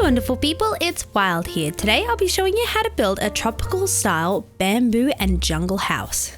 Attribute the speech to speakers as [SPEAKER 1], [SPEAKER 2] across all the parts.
[SPEAKER 1] Wonderful people, it's Wild here. Today I'll be showing you how to build a tropical style bamboo and jungle house.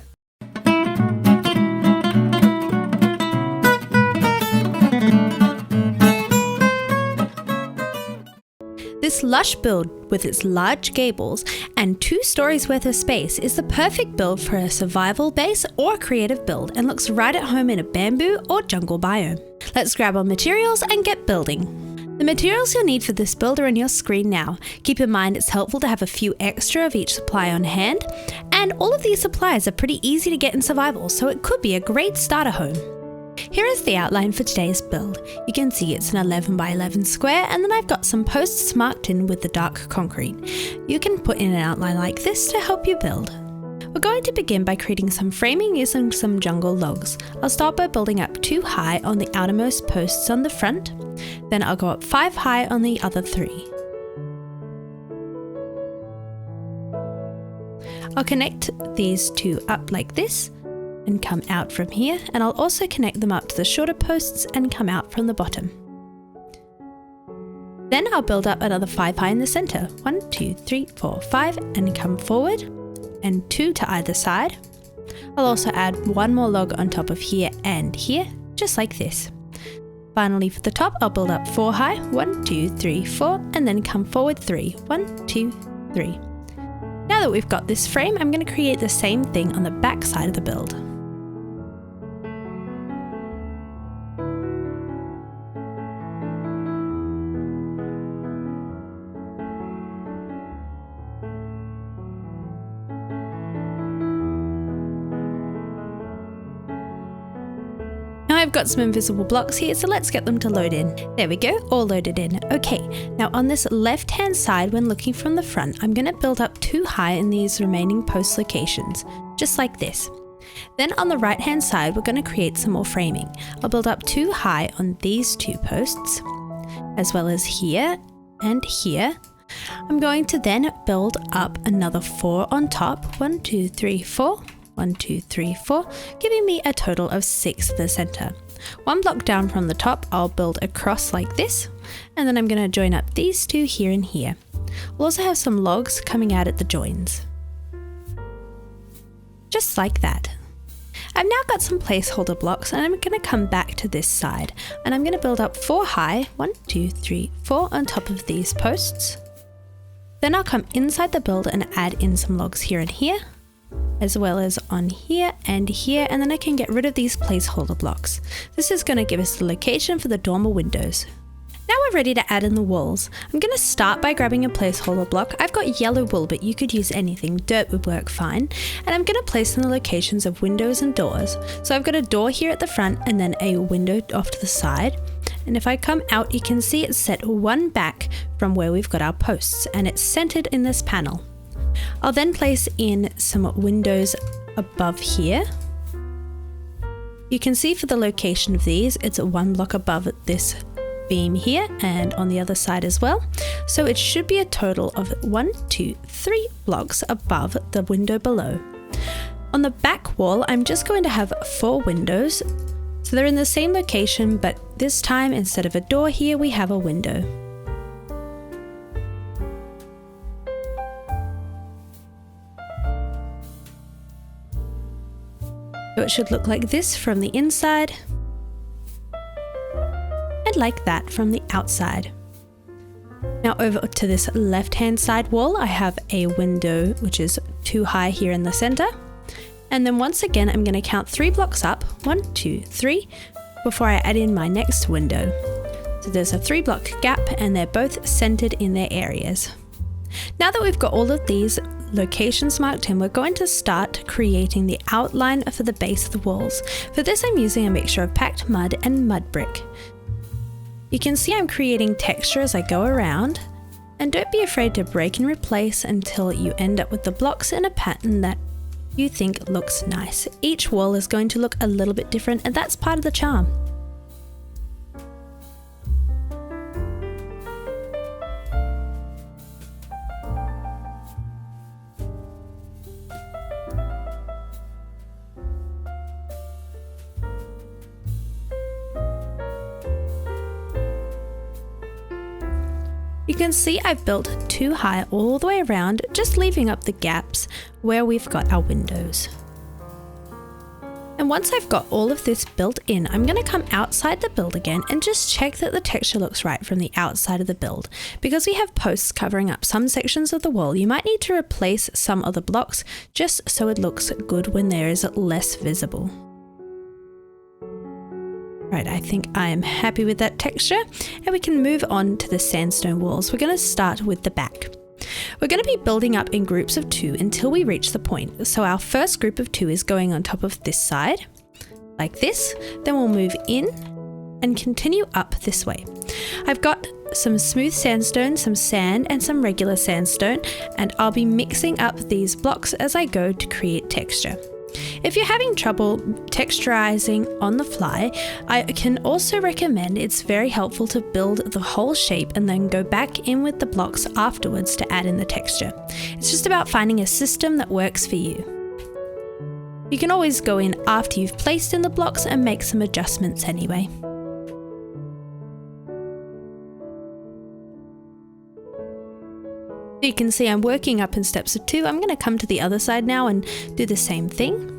[SPEAKER 1] This lush build with its large gables and 2 stories worth of space is the perfect build for a survival base or a creative build and looks right at home in a bamboo or jungle biome. Let's grab our materials and get building. The materials you'll need for this build are on your screen now. Keep in mind it's helpful to have a few extra of each supply on hand, and all of these supplies are pretty easy to get in survival, so it could be a great starter home. Here is the outline for today's build. You can see it's an 11 by 11 square, and then I've got some posts marked in with the dark concrete. You can put in an outline like this to help you build. We're going to begin by creating some framing using some jungle logs. I'll start by building up 2 high on the outermost posts on the front, then I'll go up 5 high on the other 3. I'll connect these 2 up like this and come out from here, and I'll also connect them up to the shorter posts and come out from the bottom. Then I'll build up another 5 high in the center. 1, 2, 3, 4, 5, and come forward, and 2 to either side. I'll also add 1 more log on top of here and here, just like this. Finally for the top, I'll build up 4 high, 1, 2, 3, 4, and then come forward 3, 1, 2, 3. Now that we've got this frame, I'm going to create the same thing on the back side of the build. Now I've got some invisible blocks here, so let's get them to load in. There we go, all loaded in. Okay, now on this left hand side when looking from the front, I'm going to build up 2 high in these remaining post locations, just like this. Then on the right hand side, we're going to create some more framing. I'll build up 2 high on these 2 posts, as well as here and here. I'm going to then build up another 4 on top, 1, 2, 3, 4. 1, 2, 3, 4, giving me a total of 6 at the center. 1 block down from the top, I'll build across like this, and then I'm going to join up these 2 here and here. We'll also have some logs coming out at the joins. Just like that. I've now got some placeholder blocks, and I'm going to come back to this side, and I'm going to build up 4 high, 1, 2, 3, 4 on top of these posts. Then I'll come inside the build and add in some logs here and here, as well as on here, and then I can get rid of these placeholder blocks. This is going to give us the location for the dormer windows. Now we're ready to add in the walls. I'm going to start by grabbing a placeholder block. I've got yellow wool, but you could use anything. Dirt would work fine. And I'm going to place in the locations of windows and doors. So I've got a door here at the front and then a window off to the side. And if I come out, you can see it's set 1 back from where we've got our posts, and it's centered in this panel. I'll then place in some windows above here. You can see for the location of these, it's 1 block above this beam here and on the other side as well. So it should be a total of 1, 2, 3 blocks above the window below. On the back wall, I'm just going to have 4 windows. So they're in the same location, but this time instead of a door here, we have a window. So it should look like this from the inside, and like that from the outside. Now over to this left-hand side wall, I have a window which is 2 high here in the center. And then once again, I'm going to count 3 blocks up, 1, 2, 3, before I add in my next window. So there's a 3 block gap, and they're both centered in their areas. Now that we've got all of these locations marked in, we're going to start creating the outline for the base of the walls. For this, I'm using a mixture of packed mud and mud brick. You can see I'm creating texture as I go around, and don't be afraid to break and replace until you end up with the blocks in a pattern that you think looks nice. Each wall is going to look a little bit different, and that's part of the charm. You can see I've built 2 high all the way around, just leaving up the gaps where we've got our windows. And once I've got all of this built in, I'm going to come outside the build again and just check that the texture looks right from the outside of the build. Because we have posts covering up some sections of the wall, you might need to replace some of the blocks just so it looks good when there is less visible. Right, I think I am happy with that texture, and we can move on to the sandstone walls. We're going to start with the back. We're going to be building up in groups of 2 until we reach the point. So our first group of 2 is going on top of this side, like this. Then we'll move in and continue up this way. I've got some smooth sandstone, some sand, and some regular sandstone, and I'll be mixing up these blocks as I go to create texture. If you're having trouble texturizing on the fly, I can also recommend it's very helpful to build the whole shape and then go back in with the blocks afterwards to add in the texture. It's just about finding a system that works for you. You can always go in after you've placed in the blocks and make some adjustments anyway. You can see I'm working up in steps of 2. I'm going to come to the other side now and do the same thing.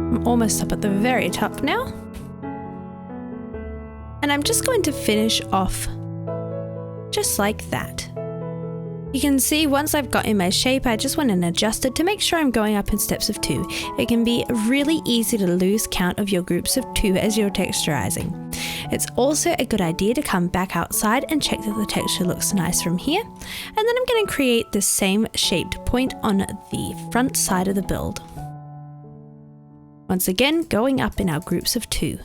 [SPEAKER 1] I'm almost up at the very top now. And I'm just going to finish off just like that. You can see once I've got in my shape, I just went and adjusted to make sure I'm going up in steps of 2. It can be really easy to lose count of your groups of 2 as you're texturizing. It's also a good idea to come back outside and check that the texture looks nice from here. And then I'm going to create the same shaped point on the front side of the build. Once again, going up in our groups of 2.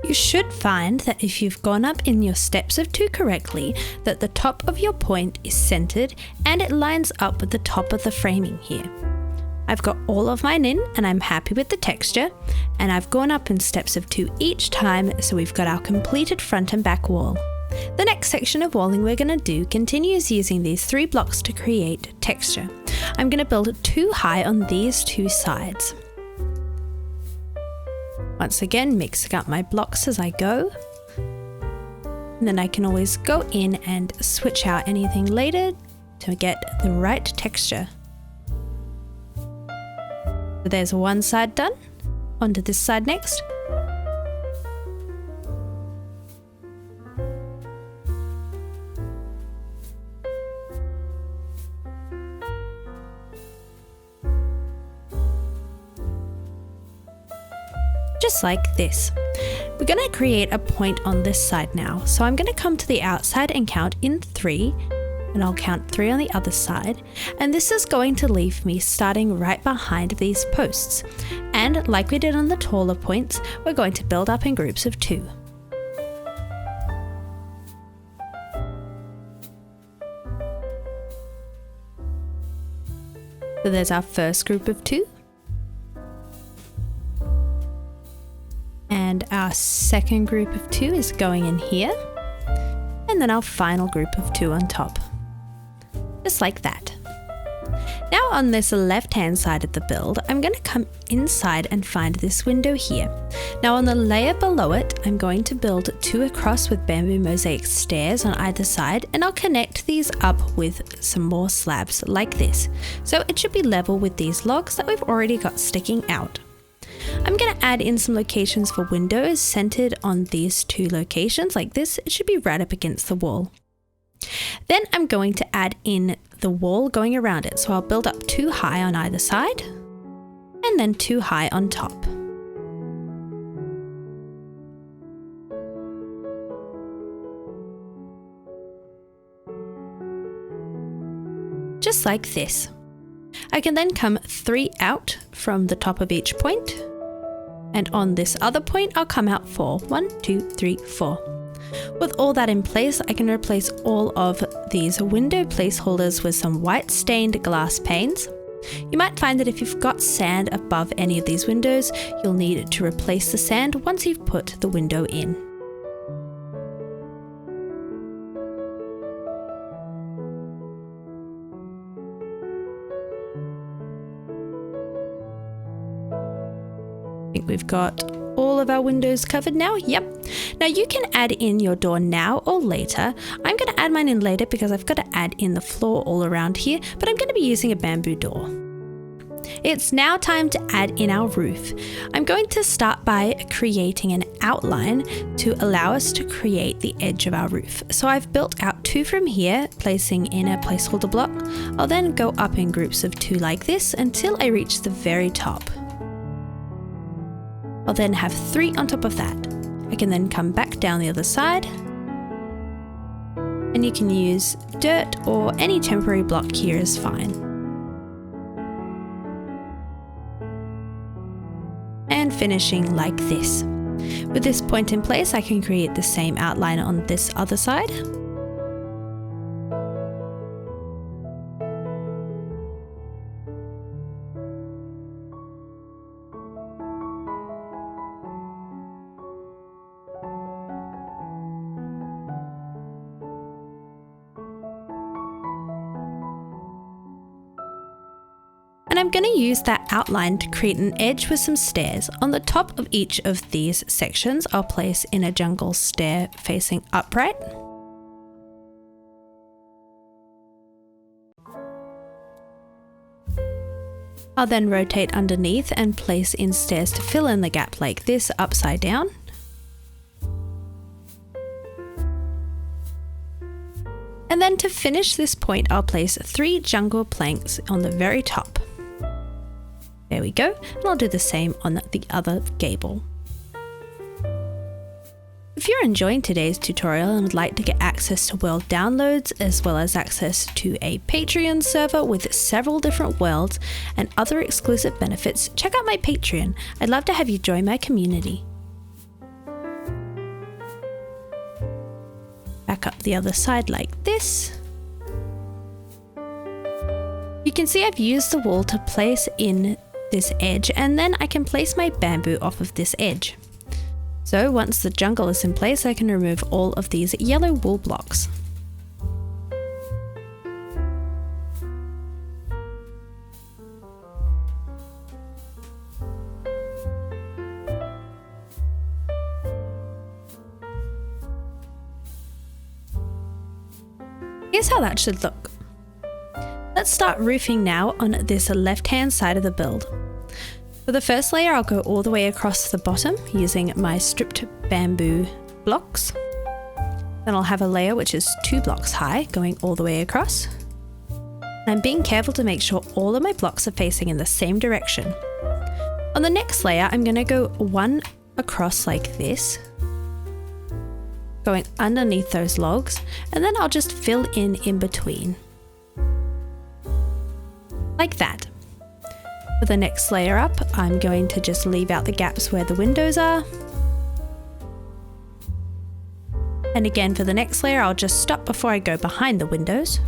[SPEAKER 1] You should find that if you've gone up in your steps of 2 correctly, that the top of your point is centered and it lines up with the top of the framing here. I've got all of mine in and I'm happy with the texture, and I've gone up in steps of 2 each time, so we've got our completed front and back wall. The next section of walling we're going to do continues using these 3 blocks to create texture. I'm going to build 2 high on these 2 sides. Once again, mixing up my blocks as I go. And then I can always go in and switch out anything later to get the right texture. So there's one side done. Onto this side next. Just like this. We're going to create a point on this side now. So I'm going to come to the outside and count in 3, and I'll count 3 on the other side. And this is going to leave me starting right behind these posts. And like we did on the taller points, we're going to build up in groups of 2. So there's our first group of 2. And our second group of 2 is going in here. And then our final group of 2 on top. just like that. Now on this left-hand side of the build, I'm going to come inside and find this window here. Now on the layer below it, I'm going to build 2 across with bamboo mosaic stairs on either side, and I'll connect these up with some more slabs like this. So it should be level with these logs that we've already got sticking out. I'm going to add in some locations for windows centered on these 2 locations like this. It should be right up against the wall. Then I'm going to add in the wall going around it. So I'll build up 2 high on either side and then 2 high on top. Just like this. I can then come 3 out from the top of each point, and on this other point I'll come out 4. 1, 2, 3, 4. With all that in place, I can replace all of these window placeholders with some white stained glass panes. You might find that if you've got sand above any of these windows, you'll need to replace the sand once you've put the window in. I think we've got all of our windows covered now. Yep. Now you can add in your door now or later. I'm going to add mine in later because I've got to add in the floor all around here, but I'm going to be using a bamboo door. It's now time to add in our roof. I'm going to start by creating an outline to allow us to create the edge of our roof. So I've built out 2 from here, placing in a placeholder block. I'll then go up in groups of 2 like this until I reach the very top. I'll then have 3 on top of that. I can then come back down the other side, and you can use dirt or any temporary block here is fine. And finishing like this. With this point in place, I can create the same outline on this other side. And I'm going to use that outline to create an edge with some stairs. On the top of each of these sections, I'll place in a jungle stair facing upright. I'll then rotate underneath and place in stairs to fill in the gap like this, upside down. And then to finish this point, I'll place 3 jungle planks on the very top. There we go, and I'll do the same on the other gable. If you're enjoying today's tutorial and would like to get access to world downloads, as well as access to a Patreon server with several different worlds and other exclusive benefits, check out my Patreon. I'd love to have you join my community. Back up the other side like this. You can see I've used the wall to place in this edge, and then I can place my bamboo off of this edge. So once the jungle is in place, I can remove all of these yellow wool blocks. Here's how that should look. Let's start roofing now on this left-hand side of the build. For the first layer, I'll go all the way across the bottom using my stripped bamboo blocks. Then I'll have a layer which is 2 blocks high going all the way across. And I'm being careful to make sure all of my blocks are facing in the same direction. On the next layer, I'm going to go 1 across like this, going underneath those logs, and then I'll just fill in between. Like that. For the next layer up, I'm going to just leave out the gaps where the windows are. And again for the next layer, I'll just stop before I go behind the windows.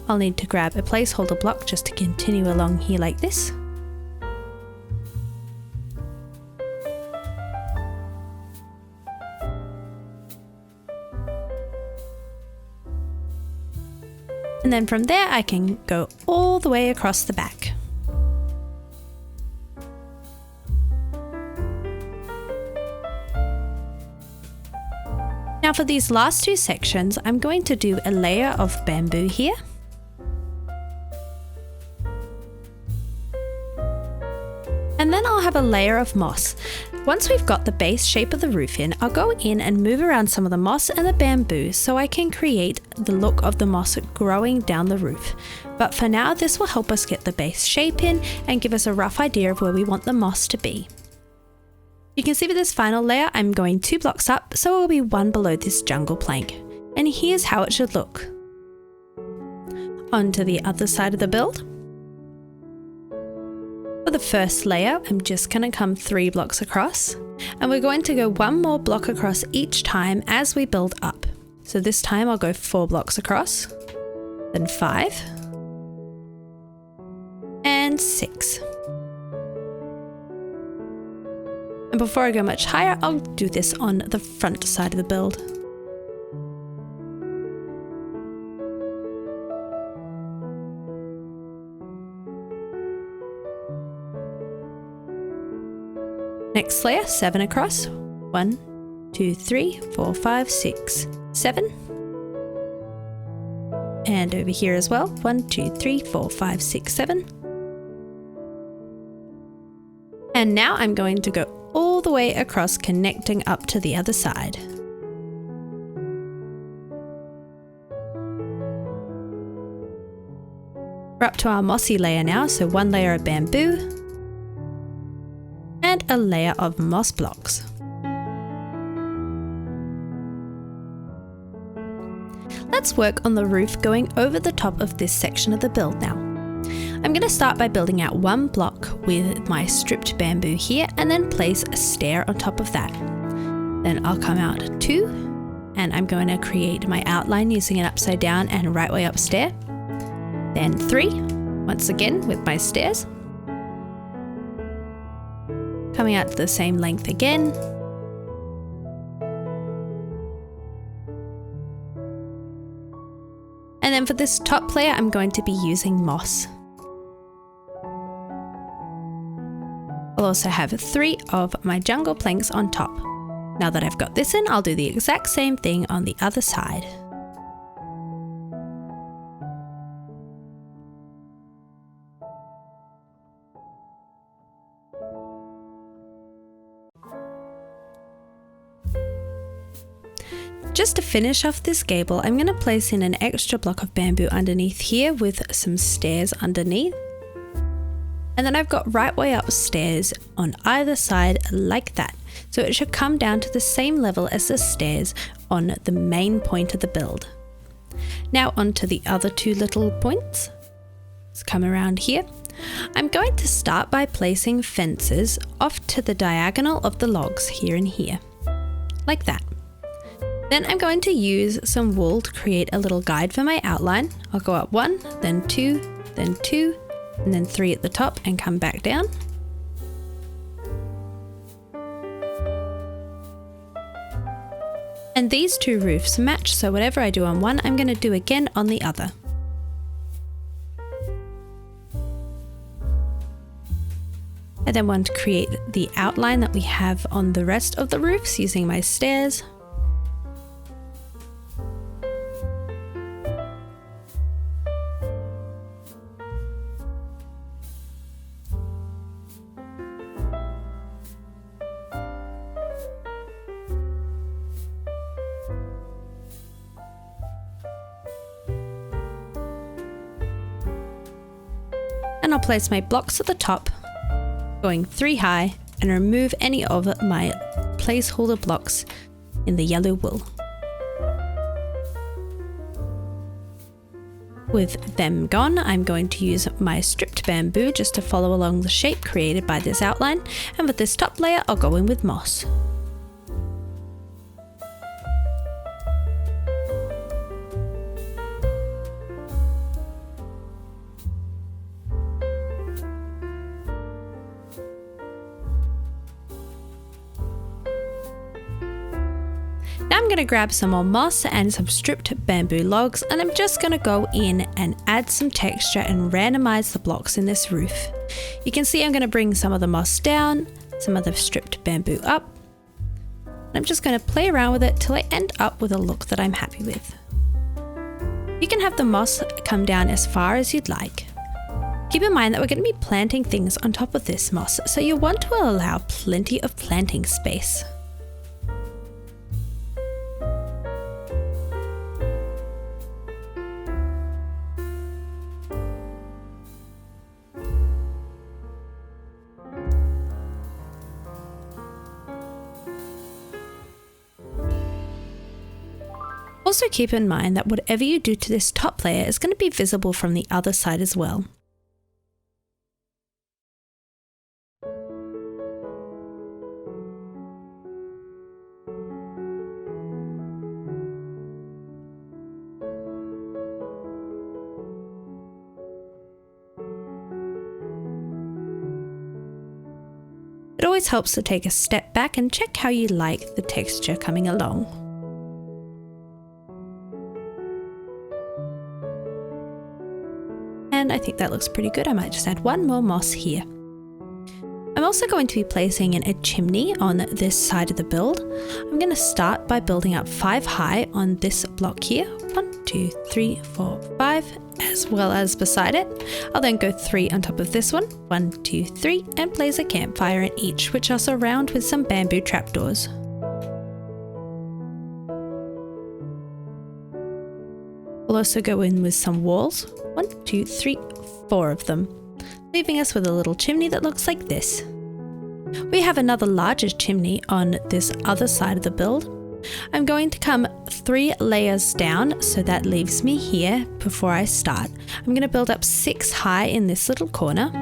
[SPEAKER 1] I'll need to grab a placeholder block just to continue along here like this. And then from there I can go all the way across the back. Now for these last two sections, I'm going to do a layer of bamboo here. And then I'll have a layer of moss. Once we've got the base shape of the roof in, I'll go in and move around some of the moss and the bamboo so I can create the look of the moss growing down the roof. But for now, this will help us get the base shape in and give us a rough idea of where we want the moss to be. You can see with this final layer, I'm going 2 blocks up, so it will be 1 below this jungle plank. And here's how it should look. Onto the other side of the build. For the first layer, I'm just going to come 3 blocks across, and we're going to go 1 more block across each time as we build up. So this time I'll go 4 blocks across, then 5, and 6. And before I go much higher, I'll do this on the front side of the build. Next layer, 7 across. 1, 2, 3, 4, 5, 6, 7. And over here as well. 1, 2, 3, 4, 5, 6, 7. And now I'm going to go all the way across, connecting up to the other side. We're up to our mossy layer now, so 1 layer of bamboo and a layer of moss blocks. Let's work on the roof going over the top of this section of the build now. I'm going to start by building out 1 block with my stripped bamboo here and then place a stair on top of that. Then I'll come out 2 and I'm going to create my outline using an upside down and right way up stair. Then 3, once again with my stairs. Coming out to the same length again. And then for this top layer, I'm going to be using moss. I'll also have 3 of my jungle planks on top. Now that I've got this in, I'll do the exact same thing on the other side. Just to finish off this gable, I'm going to place in an extra block of bamboo underneath here with some stairs underneath. And then I've got right way up stairs on either side like that. So it should come down to the same level as the stairs on the main point of the build. Now onto the other 2 little points. Let's come around here. I'm going to start by placing fences off to the diagonal of the logs here and here, like that. Then I'm going to use some wool to create a little guide for my outline. I'll go up 1, then 2, then 2, and then 3 at the top and come back down. And these 2 roofs match, so whatever I do on one, I'm going to do again on the other. I then want to create the outline that we have on the rest of the roofs using my stairs. And I'll place my blocks at the top, going 3 high, and remove any of my placeholder blocks in the yellow wool. With them gone, I'm going to use my stripped bamboo just to follow along the shape created by this outline, and with this top layer I'll go in with moss. Now I'm going to grab some more moss and some stripped bamboo logs, and I'm just going to go in and add some texture and randomize the blocks in this roof. You can see I'm going to bring some of the moss down, some of the stripped bamboo up. I'm just going to play around with it till I end up with a look that I'm happy with. You can have the moss come down as far as you'd like. Keep in mind that we're going to be planting things on top of this moss, so you'll want to allow plenty of planting space. Also keep in mind that whatever you do to this top layer is going to be visible from the other side as well. It always helps to take a step back and check how you like the texture coming along. And I think that looks pretty good. I might just add one more moss here. I'm also going to be placing in a chimney on this side of the build. I'm going to start by building up 5 high on this block here. 1, 2, 3, 4, 5, as well as beside it. I'll then go 3 on top of this one. 1, 2, 3, and place a campfire in each, which I'll surround with some bamboo trapdoors. We'll also go in with some walls. 1, 2, 3, 4 of them, leaving us with a little chimney that looks like this. We have another larger chimney on this other side of the build. I'm going to come 3 layers down, so that leaves me here before I start. I'm going to build up 6 high in this little corner,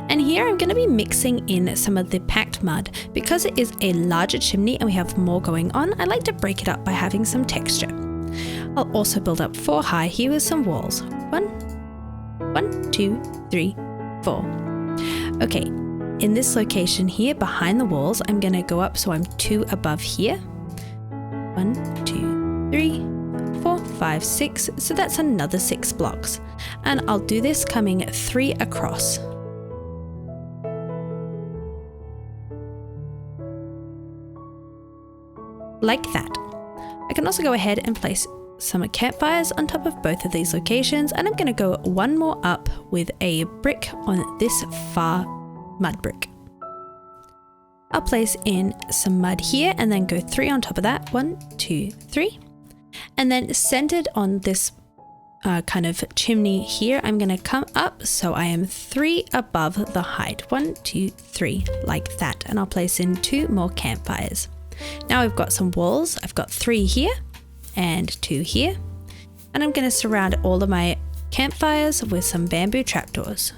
[SPEAKER 1] and here I'm going to be mixing in some of the packed mud. Because it is a larger chimney and we have more going on, I like to break it up by having some texture. I'll also build up 4 high here with some walls. 1, 2, 3, 4. Okay, in this location here behind the walls, I'm going to go up so I'm 2 above here. 1, 2, 3, 4, 5, 6. So that's another 6 blocks. And I'll do this coming 3 across. Like that. I can also go ahead and place some campfires on top of both of these locations, and I'm going to go 1 more up with a brick on this far mud brick. I'll place in some mud here and then go 3 on top of that. 1, 2, 3. And then centered on this kind of chimney here, I'm going to come up so I am 3 above the height. 1, 2, 3, like that. And I'll place in 2 more campfires. Now I've got some walls. I've got 3 here and 2 here, and I'm going to surround all of my campfires with some bamboo trapdoors.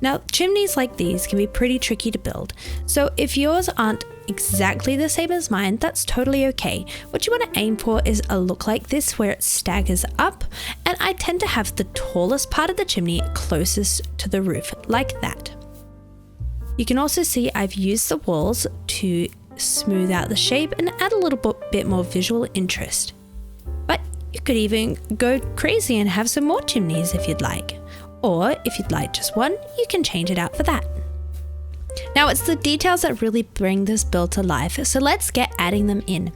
[SPEAKER 1] Now, chimneys like these can be pretty tricky to build, so if yours aren't exactly the same as mine, that's totally okay. What you want to aim for is a look like this where it staggers up, and I tend to have the tallest part of the chimney closest to the roof, like that. You can also see I've used the walls to smooth out the shape and add a little bit more visual interest. But you could even go crazy and have some more chimneys if you'd like. Or if you'd like just one, you can change it out for that. Now it's the details that really bring this build to life, so let's get adding them in.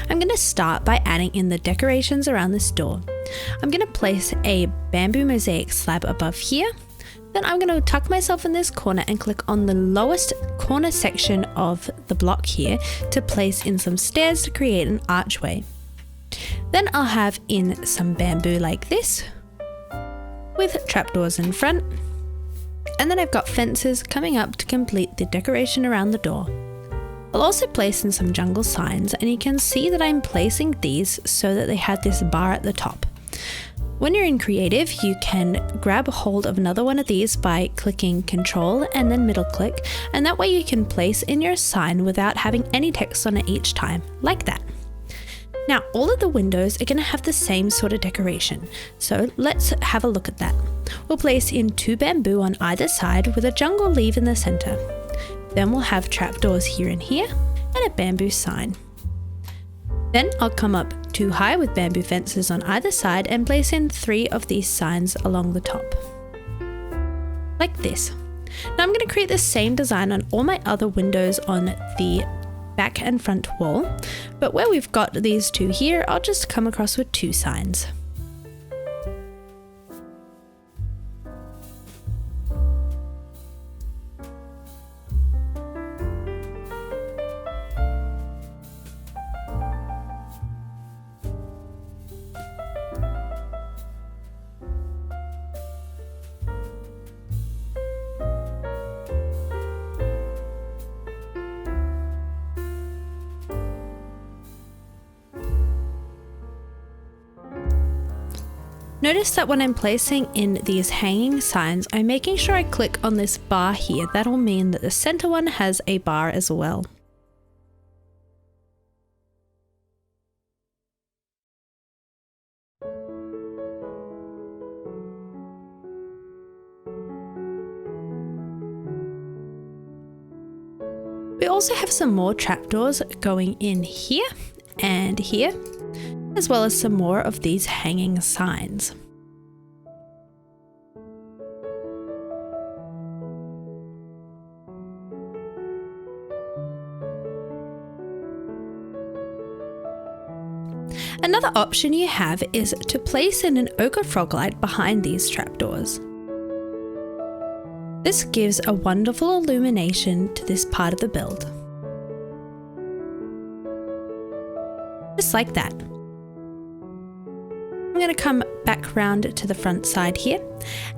[SPEAKER 1] I'm going to start by adding in the decorations around this door. I'm going to place a bamboo mosaic slab above here. Then I'm going to tuck myself in this corner and click on the lowest corner section of the block here to place in some stairs to create an archway. Then I'll have in some bamboo like this with trapdoors in front. And then I've got fences coming up to complete the decoration around the door. I'll also place in some jungle signs, and you can see that I'm placing these so that they have this bar at the top. When you're in creative, you can grab a hold of another one of these by clicking Control and then middle click, and that way you can place in your sign without having any text on it each time, like that. Now, all of the windows are going to have the same sort of decoration, so let's have a look at that. We'll place in 2 bamboo on either side with a jungle leaf in the center. Then we'll have trapdoors here and here, and a bamboo sign. Then I'll come up 2 high with bamboo fences on either side and place in 3 of these signs along the top. Like this. Now I'm going to create the same design on all my other windows on the back and front wall, but where we've got these 2 here, I'll just come across with 2 signs. Notice that when I'm placing in these hanging signs, I'm making sure I click on this bar here. That'll mean that the center one has a bar as well. We also have some more trapdoors going in here and here, as well as some more of these hanging signs. Another option you have is to place in an ochre frog light behind these trapdoors. This gives a wonderful illumination to this part of the build. Just like that. I'm going to come back round to the front side here,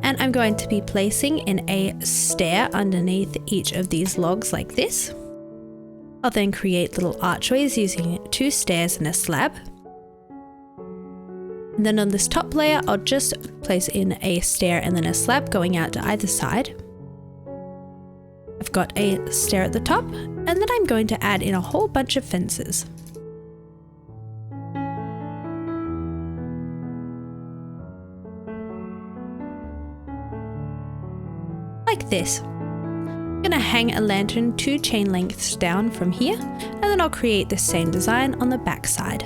[SPEAKER 1] and I'm going to be placing in a stair underneath each of these logs like this. I'll then create little archways using 2 stairs and a slab. And then on this top layer, I'll just place in a stair and then a slab going out to either side. I've got a stair at the top, and then I'm going to add in a whole bunch of fences. Like this. I'm going to hang a lantern 2 chain lengths down from here, and then I'll create the same design on the back side.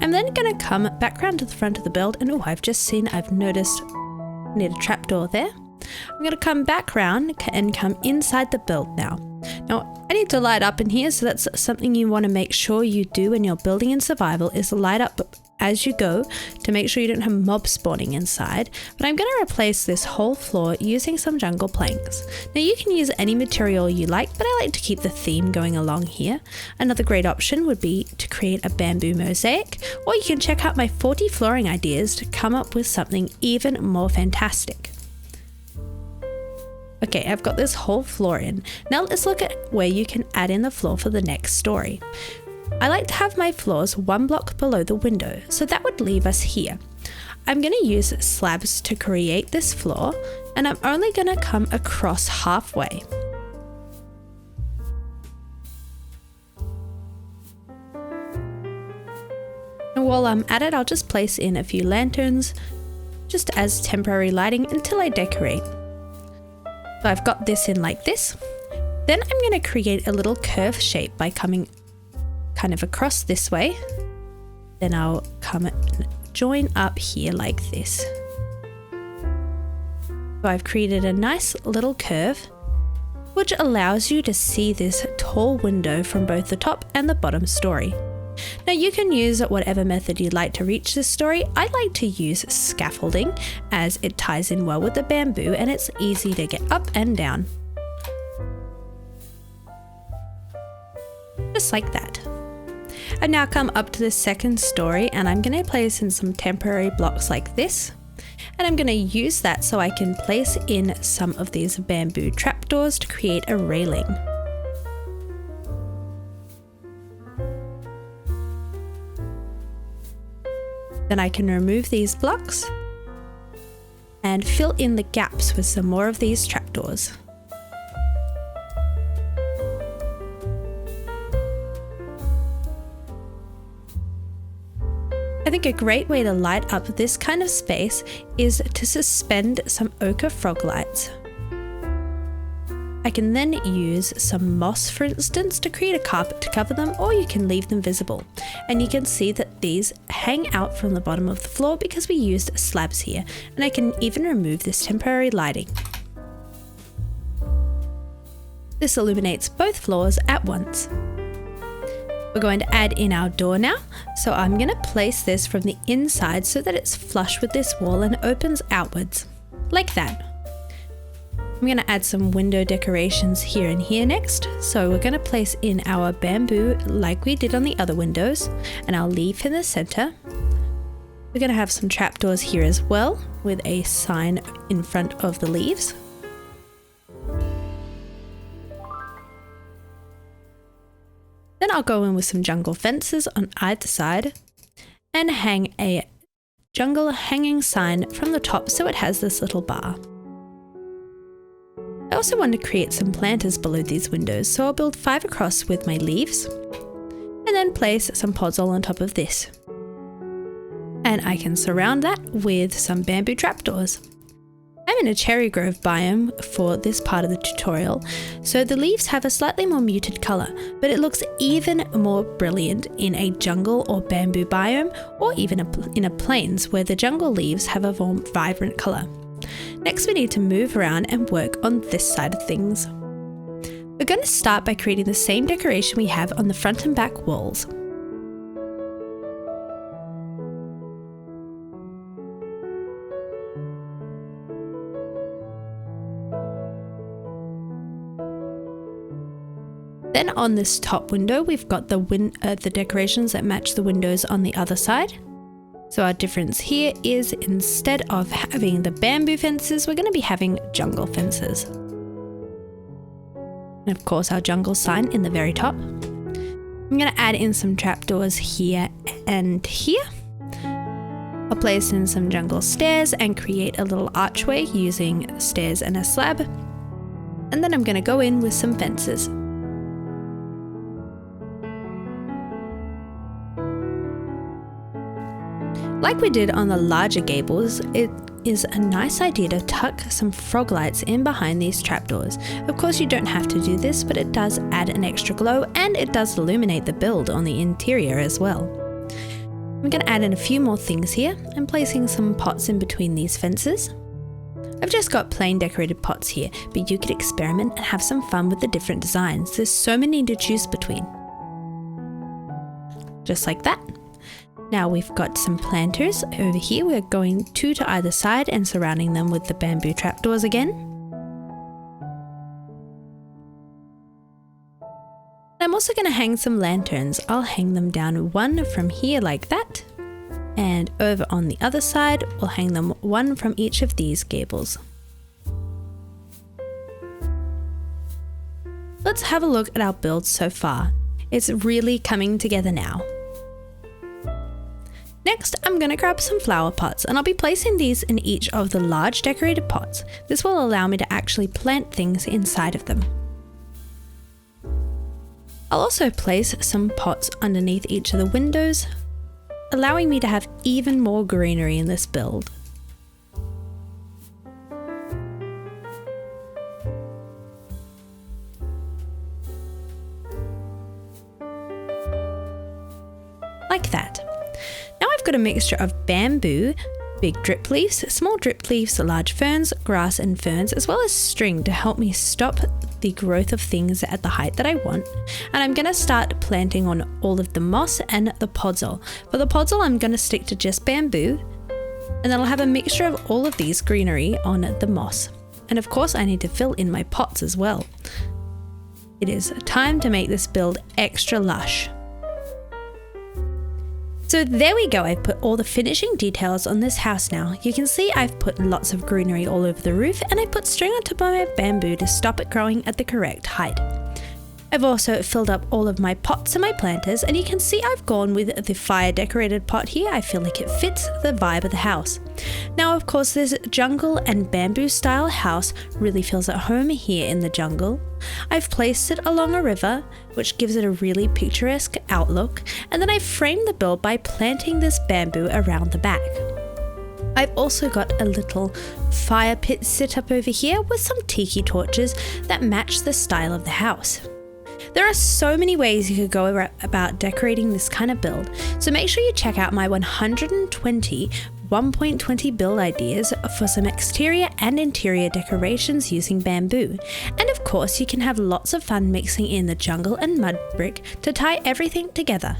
[SPEAKER 1] I'm then going to come back around to the front of the build, and I've noticed I need a trapdoor there. I'm going to come back around and come inside the build now. Now I need to light up in here, so that's something you want to make sure you do when you're building in survival, is light up as you go to make sure you don't have mobs spawning inside. But I'm going to replace this whole floor using some jungle planks. Now you can use any material you like, but I like to keep the theme going along here. Another great option would be to create a bamboo mosaic, or you can check out my 40 flooring ideas to come up with something even more fantastic. Okay, I've got this whole floor in. Now let's look at where you can add in the floor for the next story. I like to have my floors 1 block below the window, so that would leave us here. I'm going to use slabs to create this floor, and I'm only going to come across halfway. And while I'm at it, I'll just place in a few lanterns, just as temporary lighting until I decorate. So I've got this in like this. Then I'm going to create a little curve shape by coming kind of across this way. Then I'll come and join up here like this. So I've created a nice little curve, which allows you to see this tall window from both the top and the bottom story. Now you can use whatever method you'd like to reach this story. I like to use scaffolding as it ties in well with the bamboo and it's easy to get up and down. Just like that. I've now come up to the second story, and I'm going to place in some temporary blocks like this. And I'm going to use that so I can place in some of these bamboo trapdoors to create a railing. Then I can remove these blocks and fill in the gaps with some more of these trapdoors. I think a great way to light up this kind of space is to suspend some ochre frog lights. I can then use some moss, for instance, to create a carpet to cover them, or you can leave them visible. And you can see that these hang out from the bottom of the floor because we used slabs here, and I can even remove this temporary lighting. This illuminates both floors at once. We're going to add in our door now, so I'm going to place this from the inside so that it's flush with this wall and opens outwards, like that. I'm going to add some window decorations here and here next, so we're going to place in our bamboo like we did on the other windows, and our leaf in the center. We're going to have some trapdoors here as well, with a sign in front of the leaves. Then I'll go in with some jungle fences on either side and hang a jungle hanging sign from the top so it has this little bar. I also want to create some planters below these windows, so I'll build 5 across with my leaves and then place some podzol on top of this. And I can surround that with some bamboo trapdoors. I'm in a cherry grove biome for this part of the tutorial, so the leaves have a slightly more muted colour, but it looks even more brilliant in a jungle or bamboo biome, or even in a plains where the jungle leaves have a more vibrant colour. Next, we need to move around and work on this side of things. We're going to start by creating the same decoration we have on the front and back walls. Then on this top window, we've got the decorations that match the windows on the other side. So our difference here is instead of having the bamboo fences, we're going to be having jungle fences. And of course our jungle sign in the very top. I'm going to add in some trapdoors here and here. I'll place in some jungle stairs and create a little archway using stairs and a slab. And then I'm going to go in with some fences. Like we did on the larger gables, it is a nice idea to tuck some frog lights in behind these trapdoors. Of course you don't have to do this, but it does add an extra glow and it does illuminate the build on the interior as well. I'm going to add in a few more things here. I'm placing some pots in between these fences. I've just got plain decorated pots here, but you could experiment and have some fun with the different designs. There's so many to choose between. Just like that. Now we've got some planters over here. We're going 2 to either side and surrounding them with the bamboo trapdoors again. I'm also going to hang some lanterns. I'll hang them down 1 from here like that. And over on the other side, we'll hang them 1 from each of these gables. Let's have a look at our build so far. It's really coming together now. Next, I'm going to grab some flower pots and I'll be placing these in each of the large decorated pots. This will allow me to actually plant things inside of them. I'll also place some pots underneath each of the windows, allowing me to have even more greenery in this build. Like that. Now I've got a mixture of bamboo, big drip leaves, small drip leaves, large ferns, grass and ferns, as well as string to help me stop the growth of things at the height that I want. And I'm going to start planting on all of the moss and the podzol. For the podzol, I'm going to stick to just bamboo, and then I'll have a mixture of all of these greenery on the moss. And of course, I need to fill in my pots as well. It is time to make this build extra lush. So there we go, I've put all the finishing details on this house now. You can see I've put lots of greenery all over the roof and I put string on top of my bamboo to stop it growing at the correct height. I've also filled up all of my pots and my planters, and you can see I've gone with the fire decorated pot here. I feel like it fits the vibe of the house. Now, of course, this jungle and bamboo style house really feels at home here in the jungle. I've placed it along a river, which gives it a really picturesque outlook, and then I've framed the build by planting this bamboo around the back. I've also got a little fire pit set up over here with some tiki torches that match the style of the house. There are so many ways you could go about decorating this kind of build, so make sure you check out my 120 1.20 build ideas for some exterior and interior decorations using bamboo. And of course, you can have lots of fun mixing in the jungle and mud brick to tie everything together.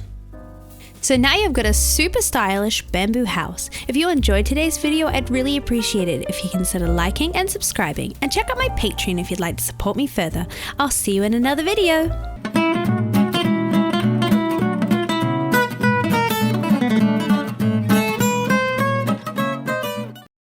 [SPEAKER 1] So now you've got a super stylish bamboo house. If you enjoyed today's video, I'd really appreciate it if you consider liking and subscribing, and check out my Patreon if you'd like to support me further. I'll see you in another video.